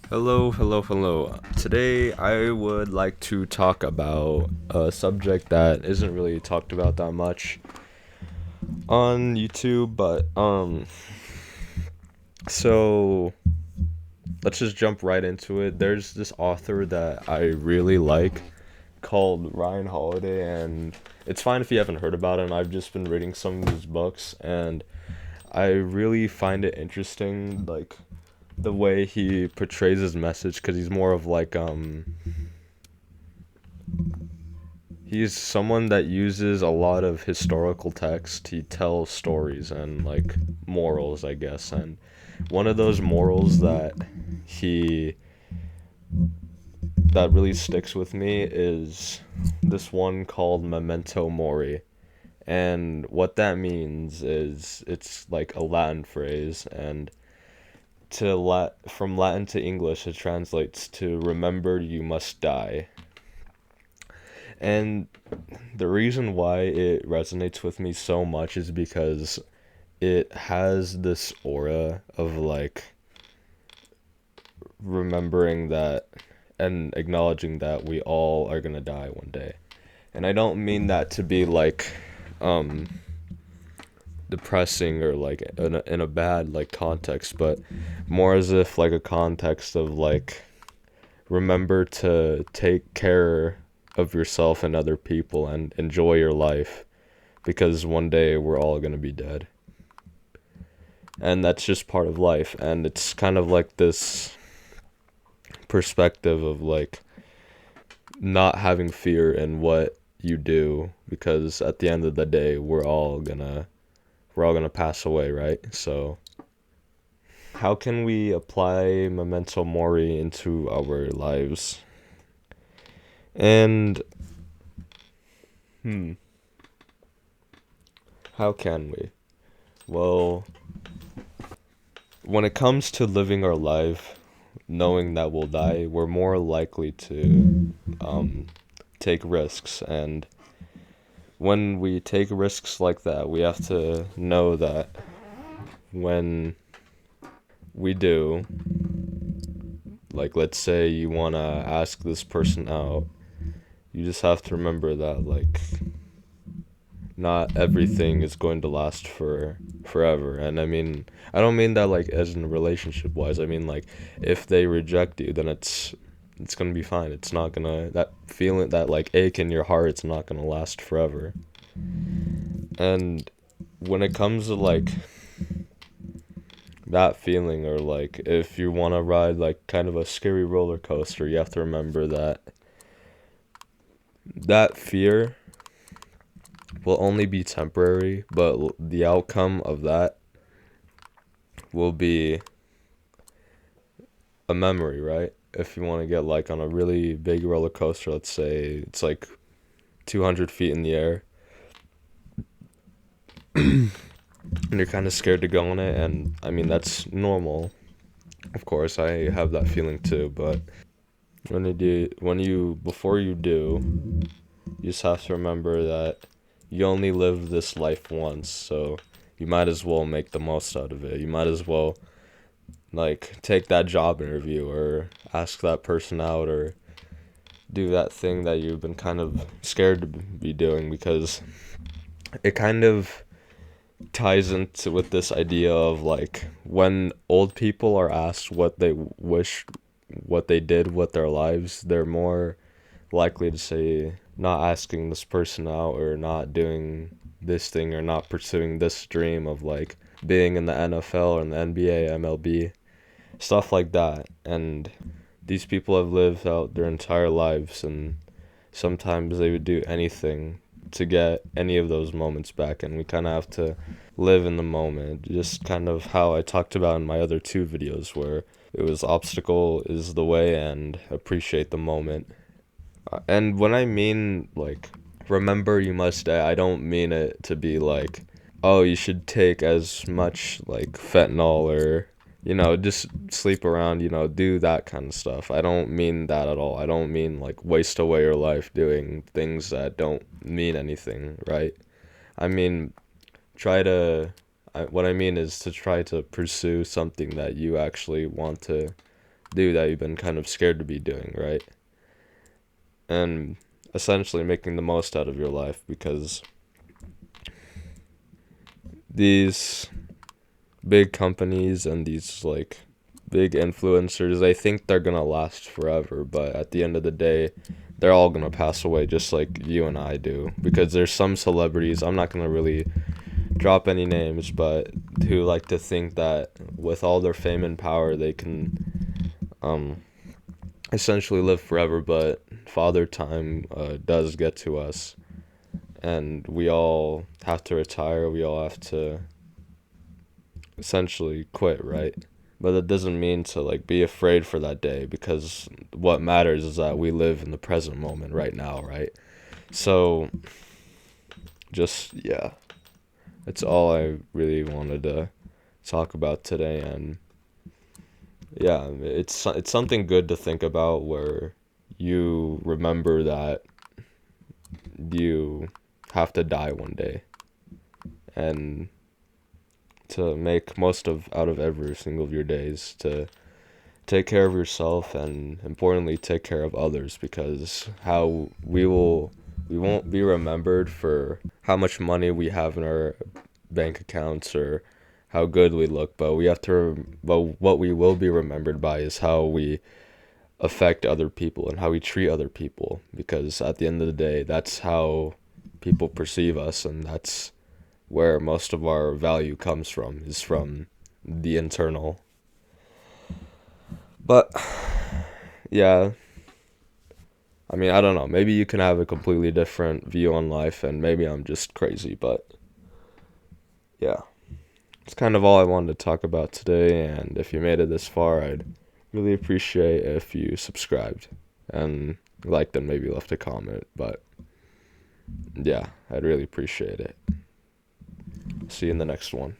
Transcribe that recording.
Hello, hello, hello. Today I would like to talk about a subject that isn't really talked about that much on YouTube, but so let's just jump right into it. There's this author that I really like called Ryan Holiday, and it's fine if you haven't heard about him. I've just been reading some of his books, and I really find it interesting, like the way he portrays his message, because he's more of like he's someone that uses a lot of historical text to tell stories and like morals, I guess. And one of those morals he that really sticks with me is this one called memento mori. And what that means is it's like a Latin phrase, and from Latin to English it translates to remember you must die. And the reason why it resonates with me so much is because it has this aura of like remembering that and acknowledging that we all are going to die one day. And I don't mean that to be like um depressing or like in a bad like context, but more as if like a context of like remember to take care of yourself and other people and enjoy your life, because one day we're all going to be dead. And that's just part of life. And it's kind of like this perspective of like not having fear in what you do, because at the end of the day we're all going to pass away, right? So how can we apply memento mori into our lives? And hmm how can we? Well, when it comes to living our life knowing that we'll die, we're more likely to take risks. And when we take risks like that, we have to know that when we do, like, let's say you want to ask this person out, you just have to remember that, like, not everything is going to last for forever. And I mean, I don't mean that like as in relationship wise. I mean like if they reject you, then it's gonna be fine. It's not gonna, that feeling, that like ache in your heart, it's not gonna last forever. And when it comes to like that feeling, or like if you want to ride like kind of a scary roller coaster, you have to remember that that fear will only be temporary, but the outcome of that will be a memory, right? If you want to get like on a really big roller coaster, let's say it's like 200 feet in the air, and you're kind of scared to go on it, and I mean, that's normal. Of course, I have that feeling too, but before you do, you just have to remember that you only live this life once, so you might as well make the most out of it. You might as well like take that job interview or ask that person out or do that thing that you've been kind of scared to be doing, because it kind of ties into with this idea of like when old people are asked what they wish, what they did with their lives, they're more likely to say not asking this person out or not doing this thing or not pursuing this dream of like being in the NFL or in the NBA, MLB, stuff like that. And these people have lived out their entire lives, and sometimes they would do anything to get any of those moments back. And we kind of have to live in the moment, just kind of how I talked about in my other two videos, where it was obstacle is the way and appreciate the moment. And when I mean like remember you must die, I don't mean it to be like, oh, you should take as much like fentanyl or just sleep around, do that kind of stuff. I don't mean that at all. I don't mean like waste away your life doing things that don't mean anything, right? I mean, try what I mean is to try to pursue something that you actually want to do that you've been kind of scared to be doing, right? And essentially making the most out of your life, because these big companies and these like big influencers, I think they're gonna last forever, but at the end of the day, they're all gonna pass away just like you and I do. Because there's some celebrities, I'm not gonna really drop any names, but who like to think that with all their fame and power they can essentially live forever, but father time does get to us, and we all have to retire, we all have to essentially quit, right? But that doesn't mean to like be afraid for that day, because what matters is that we live in the present moment right now, right? So just yeah, that's all I really wanted to talk about today. And yeah, it's something good to think about, where you remember that you have to die one day, and to make most of out of every single of your days, to take care of yourself, and importantly take care of others, because how we won't be remembered for how much money we have in our bank accounts or how good we look, but but what we will be remembered by is how we affect other people and how we treat other people, because at the end of the day, that's how people perceive us, and that's where most of our value comes from, is from the internal. But yeah, I mean, I don't know, maybe you can have a completely different view on life, and maybe I'm just crazy, but yeah, it's kind of all I wanted to talk about today. And if you made it this far, I'd really appreciate if you subscribed and liked and maybe left a comment. But yeah, I'd really appreciate it. See you in the next one.